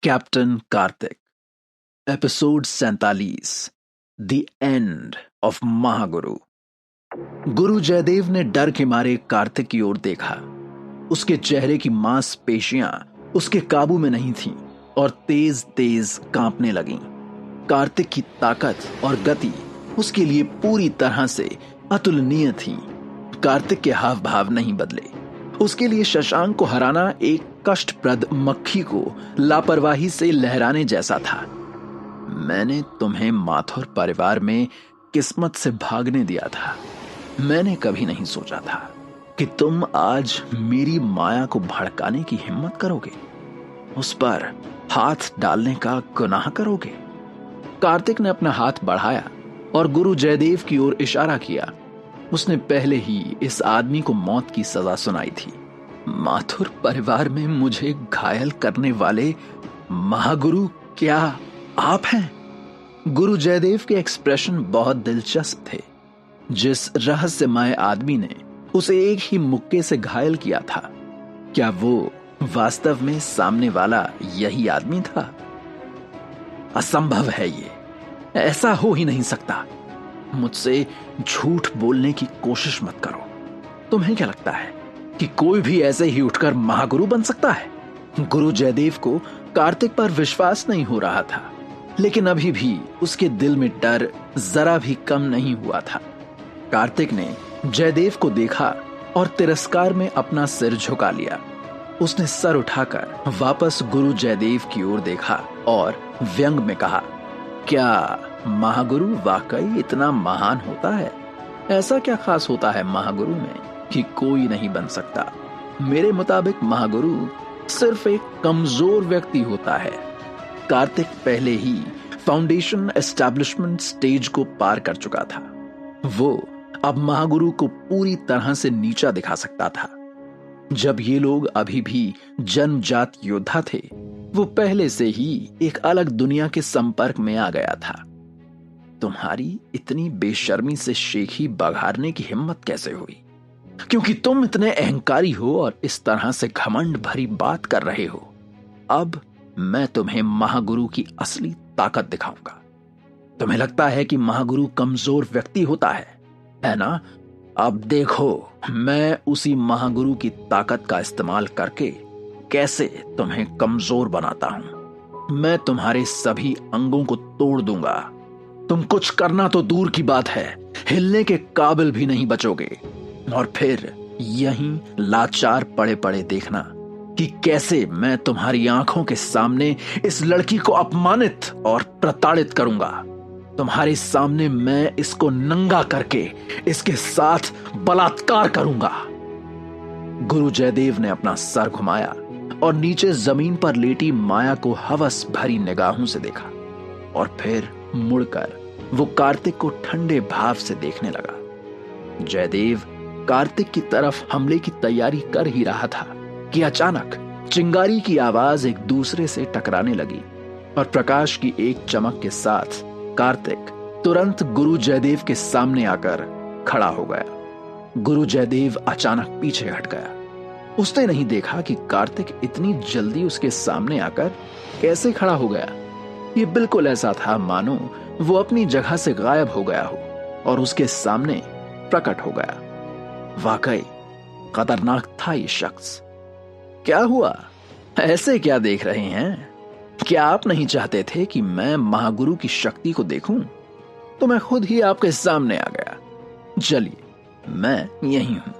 Captain Kartik, episode 47, the end of Mahaguru. Guru Jaidev ने डर के मारे कार्तिक की ओर देखा। उसके चेहरे की मांसपेशियां उसके काबू में नहीं थीं और तेज तेज कांपने लगीं। कार्तिक की ताकत और गति उसके लिए पूरी तरह से अतुलनीय थी। कार्तिक के हाव भाव नहीं बदले। उसके लिए शशांक को हराना एक कष्टप्रद मक्खी को लापरवाही से लहराने जैसा था। मैंने तुम्हें माथुर परिवार में किस्मत से भागने दिया था। मैंने कभी नहीं सोचा था कि तुम आज मेरी माया को भड़काने की हिम्मत करोगे, उस पर हाथ डालने का गुनाह करोगे। कार्तिक ने अपना हाथ बढ़ाया और गुरु जयदेव की ओर इशारा किया। उसने पहले ही इस आदमी को मौत की सजा सुनाई थी। माथुर परिवार में मुझे घायल करने वाले महागुरु क्या आप हैं? गुरु जयदेव के एक्सप्रेशन बहुत दिलचस्प थे। जिस रहस्यमय आदमी ने उसे एक ही मुक्के से घायल किया था, क्या वो वास्तव में सामने वाला यही आदमी था? असंभव है ये, ऐसा हो ही नहीं सकता। मुझसे झूठ बोलने की कोशिश मत करो। तुम्हें क्या लगता है कि कोई भी ऐसे ही उठकर महागुरु बन सकता है? गुरु जयदेव को कार्तिक पर विश्वास नहीं हो रहा था, लेकिन अभी भी उसके दिल में डर जरा भी कम नहीं हुआ था। कार्तिक ने जयदेव को देखा और तिरस्कार में अपना सिर झुका लिया। उसने सर उठाकर वापस गुरु जयदेव की ओर देखा और व्यंग में कहा, क्या महागुरु वाकई इतना महान होता है? ऐसा क्या खास होता है महागुरु में कि कोई नहीं बन सकता? मेरे मुताबिक महागुरु सिर्फ एक कमजोर व्यक्ति होता है। कार्तिक पहले ही फाउंडेशन एस्टैब्लिशमेंट स्टेज को पार कर चुका था। वो अब महागुरु को पूरी तरह से नीचा दिखा सकता था। जब ये लोग अभी भी जन्मजात योद्धा थे, वो पहले से ही एक अलग दुनिया के संपर्क में आ गया था। तुम्हारी इतनी बेशर्मी से शेखी बघारने की हिम्मत कैसे हुई? क्योंकि तुम इतने अहंकारी हो और इस तरह से घमंड भरी बात कर रहे हो। अब मैं तुम्हें महागुरु की असली ताकत दिखाऊंगा। तुम्हें लगता है कि महागुरु कमजोर व्यक्ति होता है ना? अब देखो मैं उसी महागुरु की ताकत का इस्तेमाल करके कैसे तुम्हें कमजोर बनाता हूं। मैं तुम्हारे सभी अंगों को तोड़ दूंगा। तुम कुछ करना तो दूर की बात है, हिलने के काबिल भी नहीं बचोगे। और फिर यहीं लाचार पड़े पड़े देखना कि कैसे मैं तुम्हारी आंखों के सामने इस लड़की को अपमानित और प्रताड़ित करूंगा। तुम्हारे सामने मैं इसको नंगा करके इसके साथ बलात्कार करूंगा। गुरु जयदेव ने अपना सर घुमाया और नीचे जमीन पर लेटी माया को हवस भरी निगाहों से देखा और फिर मुड़कर वो कार्तिक को ठंडे भाव से देखने लगा। जयदेव कार्तिक की तरफ हमले की तैयारी कर ही रहा था कि अचानक चिंगारी की आवाज एक दूसरे से टकराने लगी और प्रकाश की एक चमक के साथ कार्तिक तुरंत गुरु जयदेव के सामने आकर खड़ा हो गया। गुरु जयदेव अचानक पीछे हट गया। उसने नहीं देखा कि कार्तिक इतनी जल्दी उसके सामने आकर कैसे खड़ा हो गया। ये बिल्कुल ऐसा था मानो वो अपनी जगह से गायब हो गया हो और उसके सामने प्रकट हो गया। वाकई खतरनाक था ये शख्स। क्या हुआ? ऐसे क्या देख रहे हैं? क्या आप नहीं चाहते थे कि मैं महागुरु की शक्ति को देखूं? तो मैं खुद ही आपके सामने आ गया। चलिए, मैं यहीं हूं।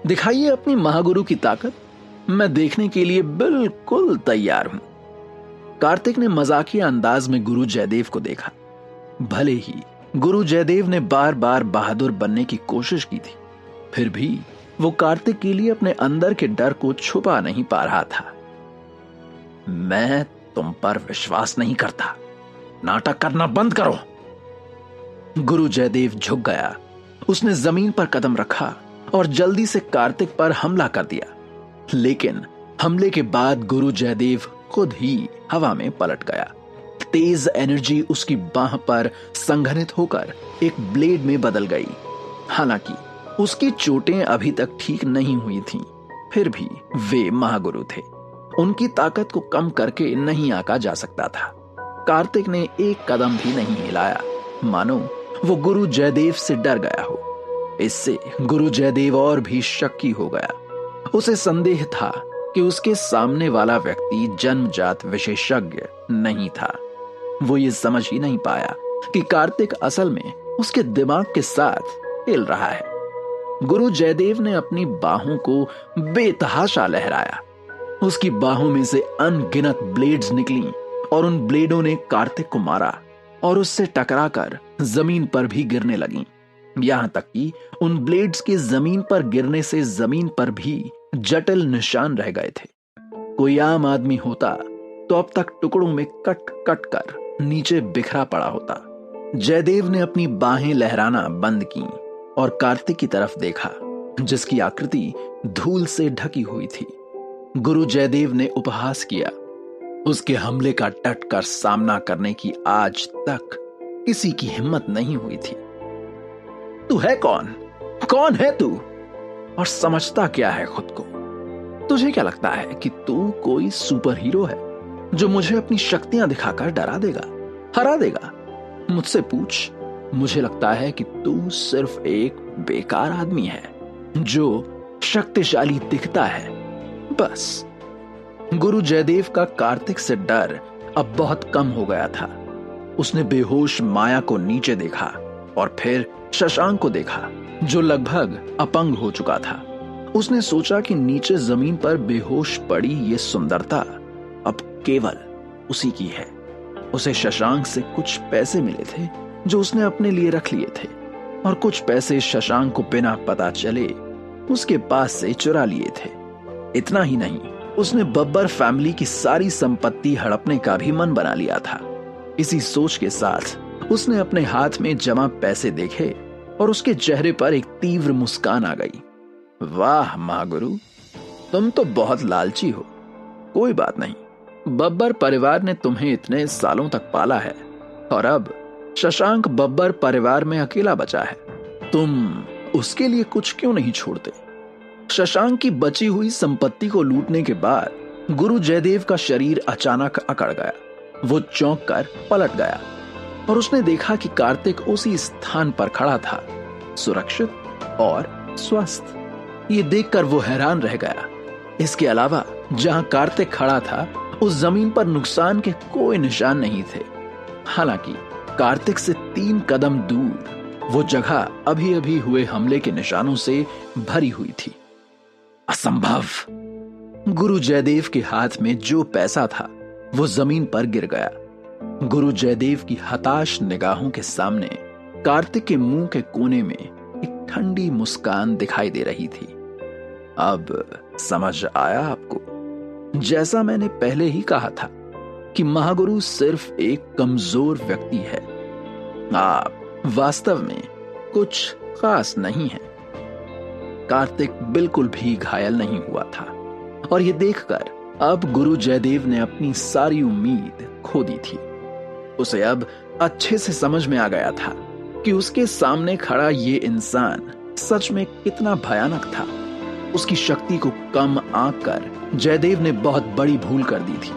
दिखाइए अपनी महागुरु की ताकत। मैं देखने के लिए बिल्कुल तैयार हूं। कार्तिक ने मजाकिया अंदाज में गुरु जयदेव को देखा। भले ही गुरु जयदेव ने बार बार बहादुर बनने की कोशिश की थी, फिर भी वो कार्तिक के लिए अपने अंदर के डर को छुपा नहीं पा रहा था। मैं तुम पर विश्वास नहीं करता। नाटक करना बंद करो। गुरु जयदेव झुक गया। उसने जमीन पर कदम रखा और जल्दी से कार्तिक पर हमला कर दिया। लेकिन हमले के बाद गुरु जयदेव खुद ही हवा में पलट गया। तेज एनर्जी उसकी बाह पर संघनित होकर एक ब्लेड में बदल गई। हालांकि उसकी चोटें अभी तक ठीक नहीं हुई थीं, फिर भी वे महागुरु थे। उनकी ताकत को कम करके नहीं आंका जा सकता था। कार्तिक ने एक कदम भी नहीं हिलाया, मानो वो गुरु जयदेव से डर गया हो। इससे गुरु जयदेव और भी शक्की हो गया। उसे संदेह था कि उसके सामने वाला व्यक्ति जन्मजात विशेषज्ञ नहीं था। वो ये समझ ही नहीं पाया कि कार्तिक असल में उसके दिमाग के साथ हिल रहा है। गुरु जयदेव ने अपनी बाहों को बेतहाशा लहराया। उसकी बाहों में से अनगिनत ब्लेड्स निकली और उन ब्लेडों ने कार्तिक को मारा और उससे टकराकर जमीन पर भी गिरने लगीं। यहां तक कि उन ब्लेड्स के जमीन पर गिरने से जमीन पर भी जटिल निशान रह गए थे। कोई आम आदमी होता तो अब तक टुकड़ों में कट कट कर नीचे बिखरा पड़ा होता। जयदेव ने अपनी बाहें लहराना बंद की और कार्तिक की तरफ देखा, जिसकी आकृति धूल से ढकी हुई थी। गुरु जयदेव ने उपहास किया। उसके हमले का डट कर सामना करने की आज तक किसी की हिम्मत नहीं हुई थी। तू है कौन? कौन है तू? और समझता क्या है खुद को? तुझे क्या लगता है कि तू कोई सुपर हीरो है जो मुझे अपनी शक्तियां दिखाकर डरा देगा, हरा देगा? मुझसे पूछ। मुझे लगता है कि तू सिर्फ एक बेकार आदमी है जो शक्तिशाली दिखता है, बस। गुरु जयदेव का कार्तिक से डर अब बहुत कम हो गया था। उसने बेहोश माया को नीचे देखा और फिर शशांक को देखा, जो लगभग अपंग हो चुका था। उसने सोचा कि नीचे जमीन पर बेहोश पड़ी ये सुंदरता अब केवल उसी की है। उसे शशांक से कुछ पैसे मिले थे जो उसने अपने लिए रख लिए थे, और कुछ पैसे शशांक को बिना पता चले उसके पास से चुरा लिए थे। इतना ही नहीं, उसने बब्बर फैमिली की सारी संपत्ति हड़पने का भी मन बना लिया था। इसी सोच के साथ उसने अपने हाथ में जमा पैसे देखे और उसके चेहरे पर एक तीव्र मुस्कान आ गई। वाह महागुरु, तुम तो बहुत लालची हो। कोई बात नहीं, बब्बर परिवार ने तुम्हें इतने सालों तक पाला है और अब शशांक बब्बर परिवार में अकेला बचा है। तुम उसके लिए कुछ क्यों नहीं छोड़ते? शशांक की बची हुई संपत्ति को लूटने के बाद गुरु जयदेव का शरीर अचानक अकड़ गया। वो चौंक कर पलट गया और उसने देखा कि कार्तिक उसी स्थान पर खड़ा था, सुरक्षित और स्वस्थ। ये देखकर वो हैरान रह गया। इसके अलावा जहां कार्तिक खड़ा था उस जमीन पर नुकसान के कोई निशान नहीं थे। हालांकि कार्तिक से 3 कदम दूर वो जगह अभी अभी हुए हमले के निशानों से भरी हुई थी। असंभव! गुरु जयदेव के हाथ में जो पैसा था वो जमीन पर गिर गया। गुरु जयदेव की हताश निगाहों के सामने कार्तिक के मुंह के कोने में एक ठंडी मुस्कान दिखाई दे रही थी। अब समझ आया आपको? जैसा मैंने पहले ही कहा था कि महागुरु सिर्फ एक कमजोर व्यक्ति है। आप वास्तव में कुछ खास नहीं है। कार्तिक बिल्कुल भी घायल नहीं हुआ था और यह देखकर अब गुरु जयदेव ने अपनी सारी उम्मीद खो दी थी। उसे अब अच्छे से समझ में आ गया था कि उसके सामने खड़ा ये इंसान सच में कितना भयानक था। उसकी शक्ति को कम आंक कर जयदेव ने बहुत बड़ी भूल कर दी थी।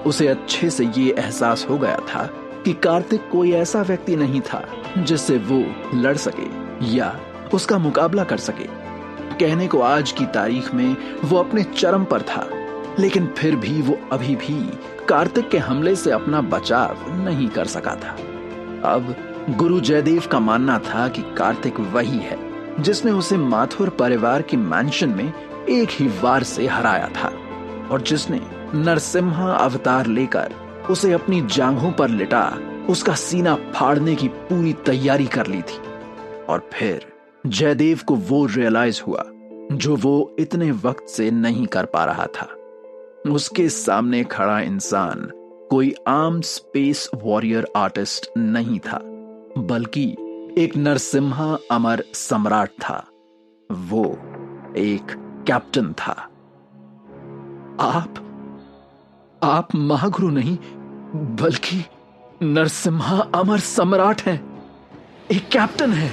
उसे अच्छे से ये एहसास हो गया था कि कार्तिक कोई ऐसा व्यक्ति नहीं था जिससे वो लड़ सके या उसका मुकाबला कर सके। कहने को आज की तारीख में वो अपने चरम पर था, लेकिन फिर भी वो अभी भी कार्तिक के हमले से अपना बचाव नहीं कर सका था। अब गुरु जयदेव का मानना था कि कार्तिक वही है जिसने उसे माथुर परिवार की मैंशन में एक ही वार से हराया था और जिसने नरसिम्हा अवतार लेकर उसे अपनी जांघों पर लिटा उसका सीना फाड़ने की पूरी तैयारी कर ली थी। और फिर जयदेव को वो रियलाइज हुआ जो वो इतने वक्त से नहीं कर पा रहा था। उसके सामने खड़ा इंसान कोई आम स्पेस वॉरियर आर्टिस्ट नहीं था, बल्कि एक नरसिम्हा अमर सम्राट था। वो एक कैप्टन था। आप महागुरु नहीं बल्कि नरसिम्हा अमर सम्राट हैं, एक कैप्टन है।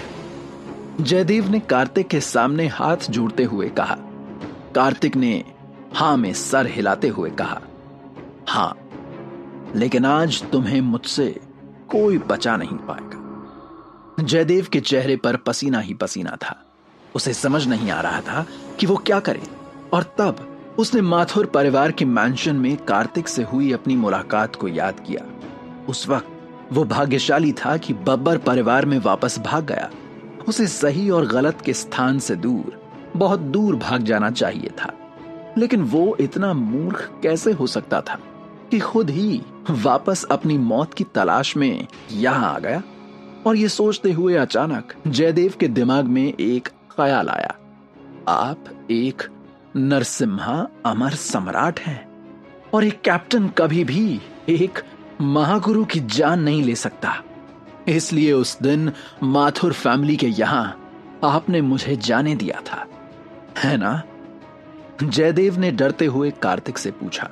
जयदेव ने कार्तिक के सामने हाथ जोड़ते हुए कहा। कार्तिक ने हां में सर हिलाते हुए कहा, हां, लेकिन आज तुम्हें मुझसे कोई बचा नहीं पाएगा। जयदेव के चेहरे पर पसीना ही पसीना था। उसे समझ नहीं आ रहा था कि वो क्या करे। और तब उसने माथुर परिवार के मैंशन में कार्तिक से हुई अपनी मुलाकात को याद किया। उस वक्त वो भाग्यशाली था कि बब्बर परिवार में वापस भाग गया। उसे सही और गलत के स्थान से दूर, बहुत दूर भाग जाना चाहिए था, लेकिन वो इतना मूर्ख कैसे हो सकता था कि खुद ही वापस अपनी मौत की तलाश में यहां आ गया। और ये सोचते हुए अचानक जयदेव के दिमाग में एक ख्याल आया, आप एक नरसिम्हा अमर सम्राट हैं और एक कैप्टन कभी भी एक महागुरु की जान नहीं ले सकता। इसलिए उस दिन माथुर फैमिली के यहां आपने मुझे जाने दिया था, है ना? जयदेव ने डरते हुए कार्तिक से पूछा।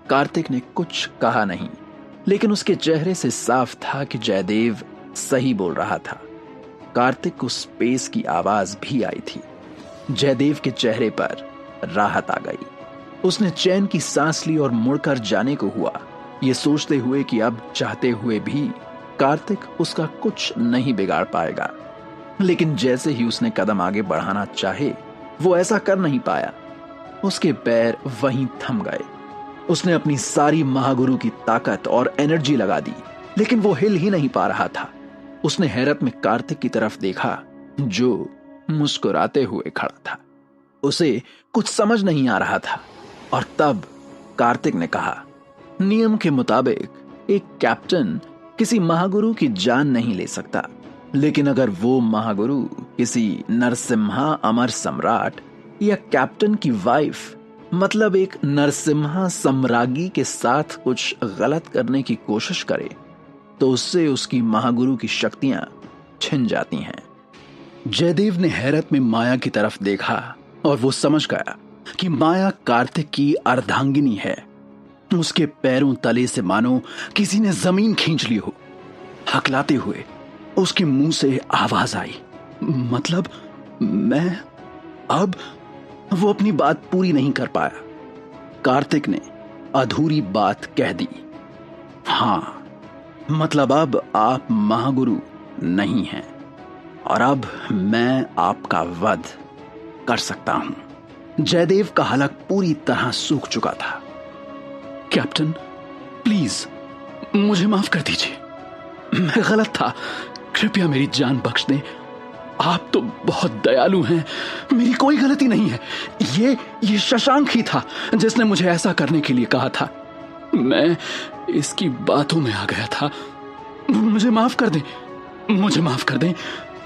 कार्तिक ने कुछ कहा नहीं, लेकिन उसके चेहरे से साफ था कि जयदेव सही बोल रहा था। कार्तिक उस पेस की आवाज भी आई थी। जयदेव के चेहरे पर राहत आ गई। उसने चैन की सांस ली और मुड़कर जाने को हुआ, ये सोचते हुए कि अब चाहते हुए भी कार्तिक उसका कुछ नहीं बिगाड़ पाएगा। लेकिन जैसे ही उसने कदम आगे बढ़ाना चाहे, वो ऐसा कर नहीं पाया। उसके पैर वहीं थम गए। उसने अपनी सारी महागुरु की ताकत और एनर्जी लगा दी, लेकिन वो हिल ही नहीं पा रहा था। उसने हैरत में कार्तिक की तरफ देखा, जो मुस्कुराते हुए खड़ा था। उसे कुछ समझ नहीं आ रहा था। और तब कार्तिक ने कहा, नियम के मुताबिक एक कैप्टन किसी महागुरु की जान नहीं ले सकता, लेकिन अगर वो महागुरु किसी नरसिम्हा अमर सम्राट या कैप्टन की वाइफ, मतलब एक नरसिम्हा सम्राज्ञी के साथ कुछ गलत करने की कोशिश करे, तो उससे उसकी महागुरु की शक्तियां छिन जाती हैं। जयदेव ने हैरत में माया की तरफ देखा और वो समझ गया कि माया कार्तिक की अर्धांगिनी है। उसके पैरों तले से मानो किसी ने जमीन खींच ली हो। हकलाते हुए उसके मुंह से आवाज आई, मतलब मैं? अब वो अपनी बात पूरी नहीं कर पाया। कार्तिक ने अधूरी बात कह दी, हां, मतलब अब आप महागुरु नहीं हैं और अब मैं आपका वध कर सकता हूं। जयदेव का हलक पूरी तरह सूख चुका था। कैप्टन, प्लीज मुझे माफ कर दीजिए, मैं गलत था, कृपया मेरी जान बख्श दें। आप तो बहुत दयालु हैं, मेरी कोई गलती नहीं है। ये शशांक ही था जिसने मुझे ऐसा करने के लिए कहा था। मैं इसकी बातों में आ गया था। मुझे माफ कर दें, मुझे माफ कर दें।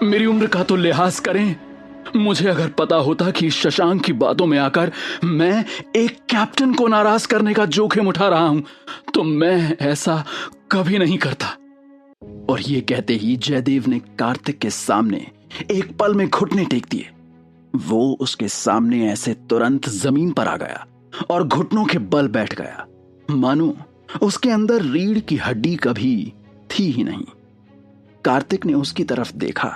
मेरी उम्र का तो लिहाज करें। मुझे अगर पता होता कि शशांक की बातों में आकर मैं एक कैप्टन को नाराज करने का जोखिम उठा रहा हूं, तो मैं ऐसा कभी नहीं करता। और ये कहते ही जयदेव ने कार्तिक के सामने एक पल में घुटने टेक दिए। वो उसके सामने ऐसे तुरंत जमीन पर आ गया और घुटनों के बल बैठ गया, मानो उसके अंदर रीढ़ की हड्डी कभी थी ही नहीं। कार्तिक ने उसकी तरफ देखा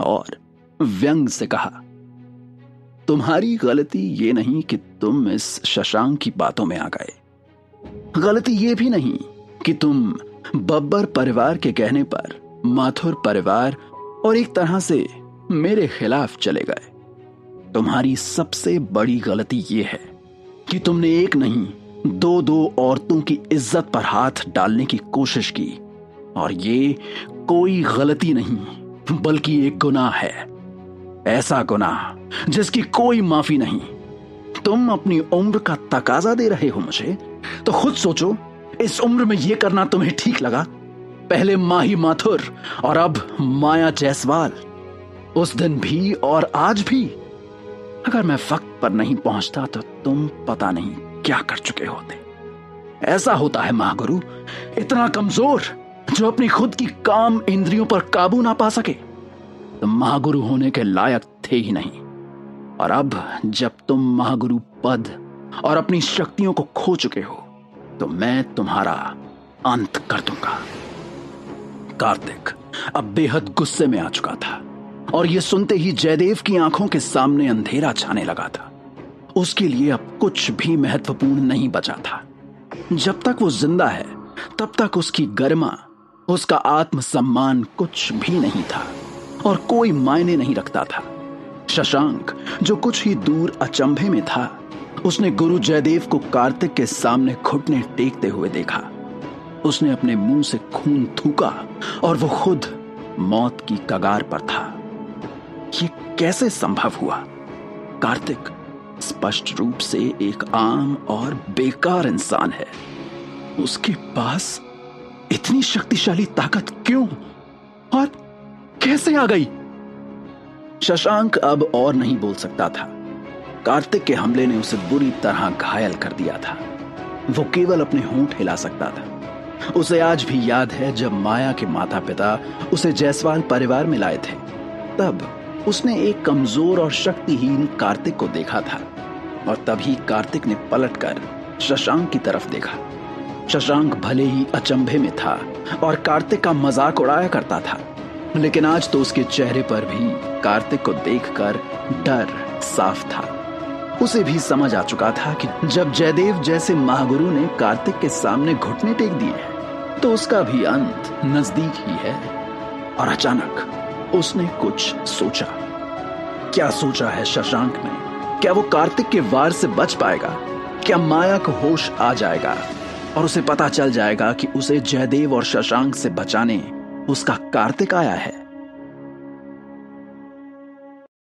और व्यंग से कहा, तुम्हारी गलती ये नहीं कि तुम इस शशांक की बातों में आ गए। गलती ये भी नहीं कि तुम बब्बर परिवार के कहने पर माथुर परिवार और एक तरह से मेरे खिलाफ चले गए। तुम्हारी सबसे बड़ी गलती ये है कि तुमने एक नहीं दो औरतों की इज्जत पर हाथ डालने की कोशिश की। और ये कोई गलती नहीं बल्कि एक गुनाह है, ऐसा गुनाह जिसकी कोई माफी नहीं। तुम अपनी उम्र का तकाजा दे रहे हो मुझे, तो खुद सोचो, इस उम्र में यह करना तुम्हें ठीक लगा? पहले माही माथुर और अब माया जायसवाल। उस दिन भी और आज भी। अगर मैं वक्त पर नहीं पहुंचता तो तुम पता नहीं क्या कर चुके होते। ऐसा होता है महागुरु, इतना कमजोर जो अपनी खुद की काम इंद्रियों पर काबू ना पा सके। तुम महागुरु होने के लायक थे ही नहीं, और अब जब तुम महागुरु पद और अपनी शक्तियों को खो चुके हो, तो मैं तुम्हारा अंत कर दूंगा। कार्तिक अब बेहद गुस्से में आ चुका था और यह सुनते ही जयदेव की आंखों के सामने अंधेरा छाने लगा था। उसके लिए अब कुछ भी महत्वपूर्ण नहीं बचा था। जब तक वो जिंदा है तब तक उसकी गरिमा, उसका आत्मसम्मान कुछ भी नहीं था और कोई मायने नहीं रखता था। शशांक, जो कुछ ही दूर अचंभे में था, उसने गुरु जयदेव को कार्तिक के सामने घुटने टेकते हुए देखा। उसने अपने मुंह से खून थूका और वो खुद मौत की कगार पर था। ये कैसे संभव हुआ? कार्तिक स्पष्ट रूप से एक आम और बेकार इंसान है। उसके पास इतनी शक्तिशाली ताकत क्यों और कैसे आ गई? शशांक अब और नहीं बोल सकता था। कार्तिक के हमले ने उसे बुरी तरह घायल कर दिया था। वो केवल अपने होंठ हिला सकता था। उसे आज भी याद है जब माया के माता पिता उसे जायसवाल परिवार में लाए थे, तब उसने एक कमजोर और शक्तिहीन कार्तिक को देखा था और तभी कार्तिक ने पलटकर शशांक की तरफ देखा। शशांक भले ही अचंभे में था और कार्तिक का मजाक उड़ाया करता था, लेकिन आज तो उसके चेहरे पर भी कार्तिक को देखकर डर साफ था। उसे भी समझ आ चुका था कि जब जयदेव जैसे महागुरु ने कार्तिक के सामने घुटने टेक दिए तो उसका भी अंत नजदीक ही है। और अचानक उसने कुछ सोचा। क्या सोचा है शशांक ने? क्या वो कार्तिक के वार से बच पाएगा? क्या माया को होश आ जाएगा और उसे पता चल जाएगा कि उसे जयदेव और शशांक से बचाने उसका कार्तिक आया है?